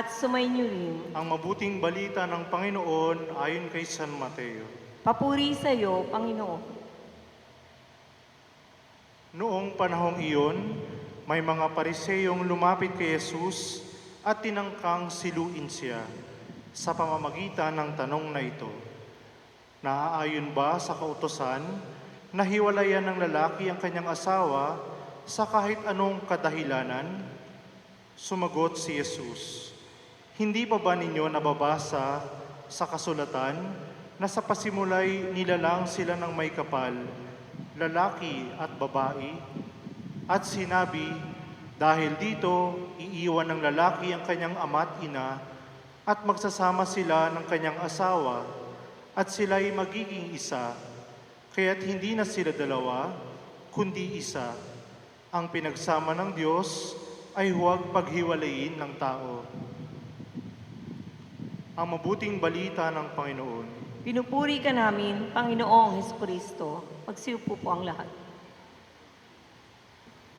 at sumainyo rin. Ang mabuting balita ng Panginoon ayon kay San Mateo. Papuri sa iyo, Panginoon. Noong panahong iyon, may mga Pariseyong lumapit kay Jesus at tinangkang siluin siya sa pamamagitan ng tanong na ito. Naaayon ba sa kautusan na hiwalayan ng lalaki ang kanyang asawa sa kahit anong kadahilanan? Sumagot si Jesus, "Hindi pa ba ninyo nababasa sa kasulatan na sa pasimulay nilalang sila ng may kapal, lalaki at babae? At sinabi, dahil dito, iiwan ng lalaki ang kanyang ama at ina at magsasama sila ng kanyang asawa at sila'y magiging isa, kaya't hindi na sila dalawa, kundi isa. Ang pinagsama ng Diyos ay huwag paghiwalayin ng tao." Ang mabuting balita ng Panginoon. Pinupuri ka namin, Panginoong Hesukristo. Magsiupo po ang lahat.